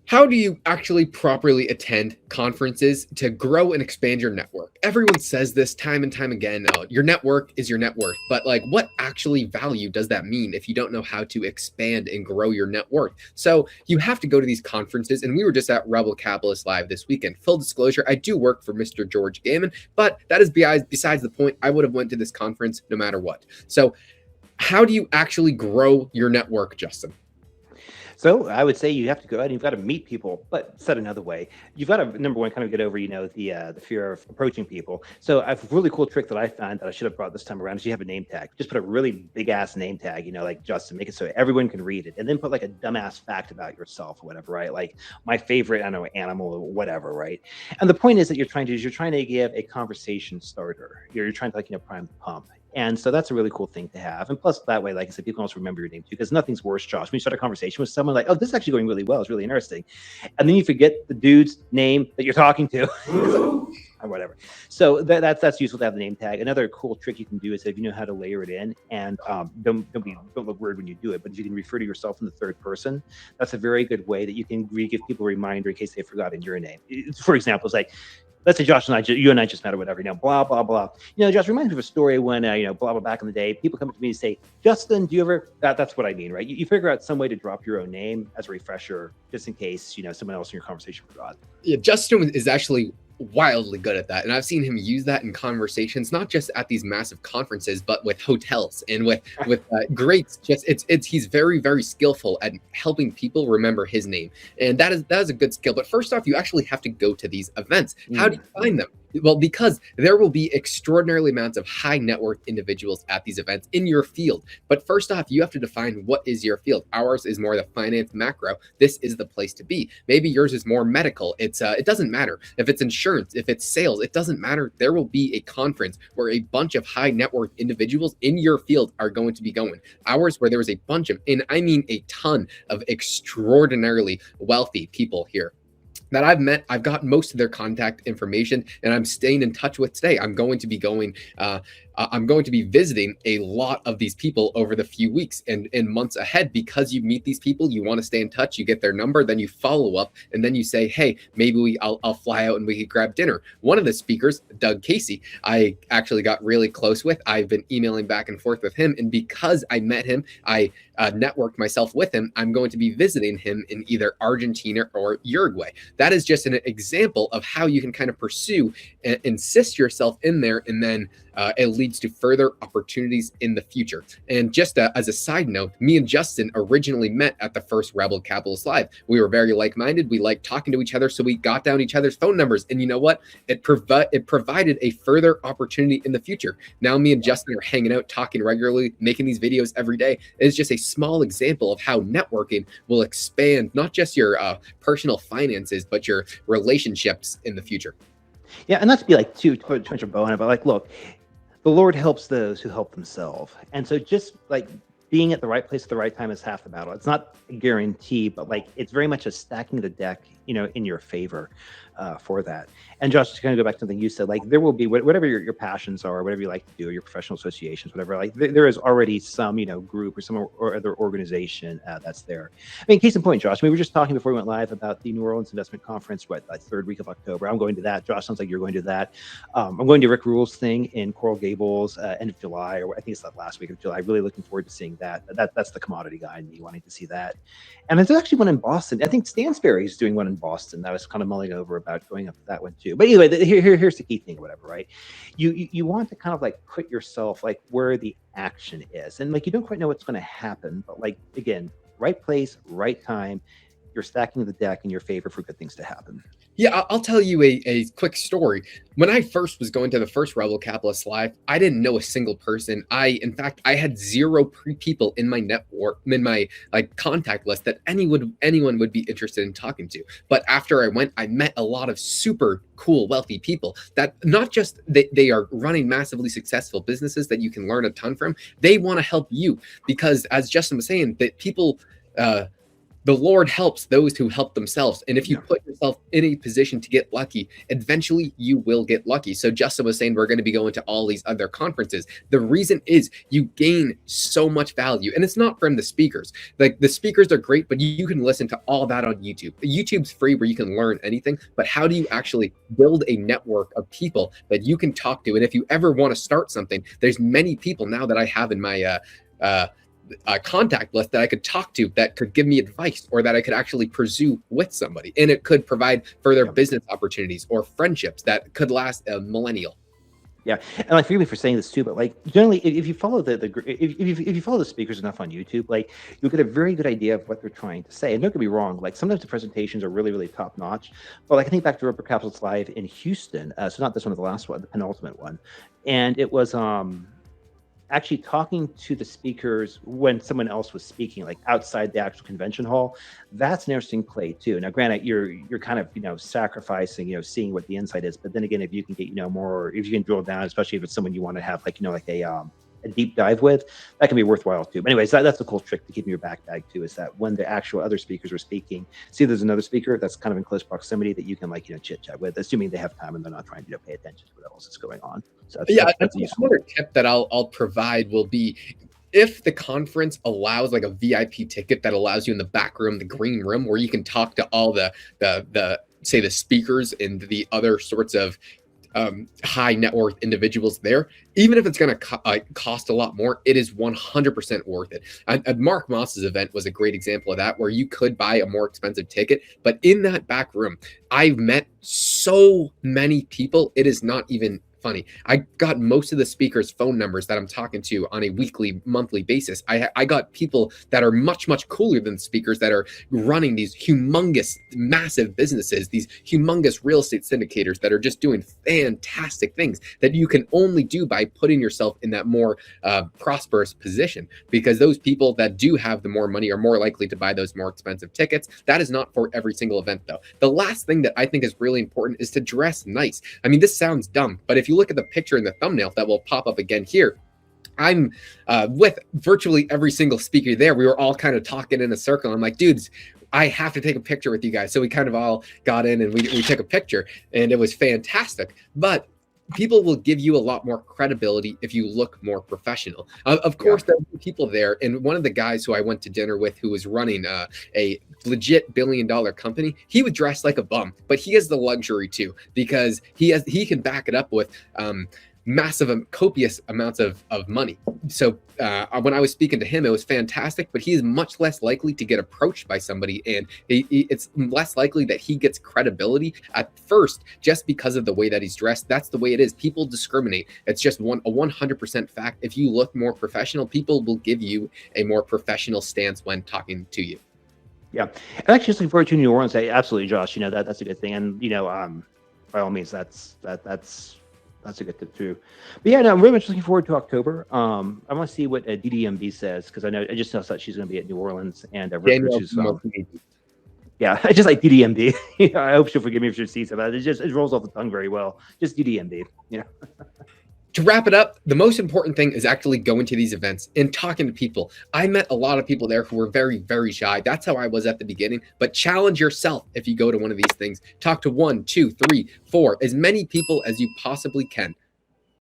How do you actually properly attend conferences to grow and expand your network? Everyone says this time and time again. Your network is your net worth. But like, what actually value does that mean if you don't know how to expand and grow your net worth? So you have to go to these conferences. And we were just at Rebel Capitalist Live this weekend. Full disclosure, I do work for Mr. George Gammon, but that is besides the point. I would have went to this conference no matter what. So how do you actually grow your network, Justin? So I would say you have to go out and you've got to meet people, but said another way, you've got to, number one, kind of get over, the fear of approaching people. So a really cool trick that I found that I should have brought this time around is you have a name tag. Just put a really big ass name tag, like Justin, make it so everyone can read it, and then put like a dumbass fact about yourself or whatever, right? Like my favorite, I don't know, animal or whatever, right? And the point is that you're trying to give a conversation starter. You're trying to prime the pump. And so that's a really cool thing to have. And plus that way, like I said, people can also remember your name too, because nothing's worse, Josh, when you start a conversation with someone like, oh, this is actually going really well. It's really interesting. And then you forget the dude's name that you're talking to or whatever. So that's useful to have the name tag. Another cool trick you can do is if you know how to layer it in, and don't look weird when you do it, but if you can refer to yourself in the third person, that's a very good way that you can give people a reminder in case they've forgotten your name. For example, it's like, let's say Josh and you and I just met or whatever, blah, blah, blah. Josh, reminds me of a story when, blah, blah, back in the day, people come up to me and say, Justin, do you ever, that's what I mean, right? You figure out some way to drop your own name as a refresher, just in case, someone else in your conversation forgot. Yeah, Justin is actually wildly good at that, and I've seen him use that in conversations, not just at these massive conferences, but with hotels and with greats. Just he's very, very skillful at helping people remember his name, and that is a good skill. But first off, you actually have to go to these events. How do you find them? Well, because there will be extraordinarily amounts of high net worth individuals at these events in your field. But first off, you have to define what is your field. Ours is more the finance macro. This is the place to be. Maybe yours is more medical. It doesn't matter. If it's insurance, if it's sales, it doesn't matter. There will be a conference where a bunch of high net worth individuals in your field are going to be going. Ours, where there was a bunch of, and I mean a ton of extraordinarily wealthy people here that I've met. I've got most of their contact information, and I'm staying in touch with today. I'm going to be visiting a lot of these people over the few weeks and months ahead, because you meet these people, you want to stay in touch, you get their number, then you follow up, and then you say, hey, maybe I'll fly out and we could grab dinner. One of the speakers, Doug Casey, I actually got really close with. I've been emailing back and forth with him, and because I met him, I networked myself with him. I'm going to be visiting him in either Argentina or Uruguay. That is just an example of how you can kind of pursue and insist yourself in there, and then it leads to further opportunities in the future. And just as a side note, me and Justin originally met at the first Rebel Capitalist Live. We were very like-minded. We liked talking to each other, so we got down each other's phone numbers. And you know what? It provided a further opportunity in the future. Now me and Justin are hanging out, talking regularly, making these videos every day. It's just a small example of how networking will expand not just your personal finances, but your relationships in the future. Yeah, and not to be like too much of a bow on it, but like, look, the Lord helps those who help themselves. And so just like being at the right place at the right time is half the battle. It's not a guarantee, but like it's very much a stacking the deck, in your favor for that. And Josh, to kind of go back to something you said, like there will be whatever your passions are, whatever you like to do, your professional associations, whatever, like there is already some, group or some or other organization that's there. I mean, case in point, Josh, we were just talking before we went live about the New Orleans Investment Conference, like third week of October. I'm going to that. Josh, sounds like you're going to that. I'm going to Rick Rule's thing in Coral Gables end of July, or I think it's that last week of July. Really looking forward to seeing that. That's the commodity guy in me wanting to see that. And there's actually one in Boston. I think Stansberry is doing one in Boston that I was kind of mulling over about going up to that one too. But anyway, here's the key thing or whatever, right? You want to kind of like put yourself like where the action is. And like you don't quite know what's going to happen, but like again, right place, right time, you're stacking the deck in your favor for good things to happen. Yeah, I'll tell you a quick story. When I first was going to the first Rebel Capitalist Live, I didn't know a single person. In fact, I had zero people in my network, in my contact list that anyone would be interested in talking to. But after I went, I met a lot of super cool, wealthy people that not just they are running massively successful businesses that you can learn a ton from. They want to help you because, as Justin was saying, that people. the Lord helps those who help themselves. And if you Yeah. put yourself in a position to get lucky, eventually you will get lucky. So Justin was saying we're going to be going to all these other conferences. The reason is you gain so much value. And it's not from the speakers. Like the speakers are great, but you can listen to all that on YouTube. YouTube's free where you can learn anything. But how do you actually build a network of people that you can talk to? And if you ever want to start something, there's many people now that I have in my contact list that I could talk to that could give me advice, or that I could actually pursue with somebody, and it could provide further business opportunities or friendships that could last a millennial. Yeah, and like forgive me for saying this too, but like generally, if you follow if you follow the speakers enough on YouTube, like you'll get a very good idea of what they're trying to say. And don't get me wrong, like sometimes the presentations are really top notch. But like I think back to Rubber Capsules Live in Houston, so not this one, the last one, the penultimate one, and it was actually talking to the speakers when someone else was speaking, like outside the actual convention hall. That's an interesting play too. Now, granted, you're kind of sacrificing seeing what the insight is, but then again, if you can get more, if you can drill down, especially if it's someone you want to have like like a deep dive with, that can be worthwhile too. But anyways, that's a cool trick to keep in your back bag too, is that when the actual other speakers are speaking, see there's another speaker that's kind of in close proximity that you can chit chat with, assuming they have time and they're not trying to pay attention to what else is going on. So that's another tip that I'll provide will be, if the conference allows like a VIP ticket that allows you in the back room, the green room, where you can talk to all the say the speakers and the other sorts of high net worth individuals there, even if it's going to cost a lot more, it is 100% worth it. Mark Moss's event was a great example of that, where you could buy a more expensive ticket, but in that back room, I've met so many people, it is not even funny. I got most of the speakers' phone numbers that I'm talking to on a weekly, monthly basis. I got people that are much cooler than speakers that are running these humongous, massive businesses, these humongous real estate syndicators that are just doing fantastic things that you can only do by putting yourself in that more prosperous position, because those people that do have the more money are more likely to buy those more expensive tickets. That is not for every single event though. The last thing that I think is really important is to dress nice. I mean, this sounds dumb, but if you look at the picture in the thumbnail that will pop up again here, I'm with virtually every single speaker there. We were all kind of talking in a circle. I'm like, dudes, I have to take a picture with you guys. So we kind of all got in and we took a picture, and it was fantastic. But people will give you a lot more credibility if you look more professional. Of course, there were people there, and one of the guys who I went to dinner with, who was running a legit billion-dollar company, he would dress like a bum, but he has the luxury too, because he can back it up with massive, copious amounts of money. So when I was speaking to him, it was fantastic, but he is much less likely to get approached by somebody, and it's less likely that he gets credibility at first just because of the way that he's dressed. That's the way it is. People discriminate. It's just a 100% fact. If you look more professional, people will give you a more professional stance when talking to you. Yeah, I'm actually just looking forward to New Orleans. Absolutely, Josh. That's a good thing, and by all means, that's a good tip too. But yeah, no, I'm very much looking forward to October. I want to see what DDMB says, because I just know that she's going to be at New Orleans, and yeah, I just like DDMB. I hope she'll forgive me if she sees it, but it rolls off the tongue very well. Just DDMB. Yeah. To wrap it up, the most important thing is actually going to these events and talking to people. I met a lot of people there who were very shy. That's how I was at the beginning. But challenge yourself if you go to one of these things. Talk to 1, 2, 3, 4, as many people as you possibly can.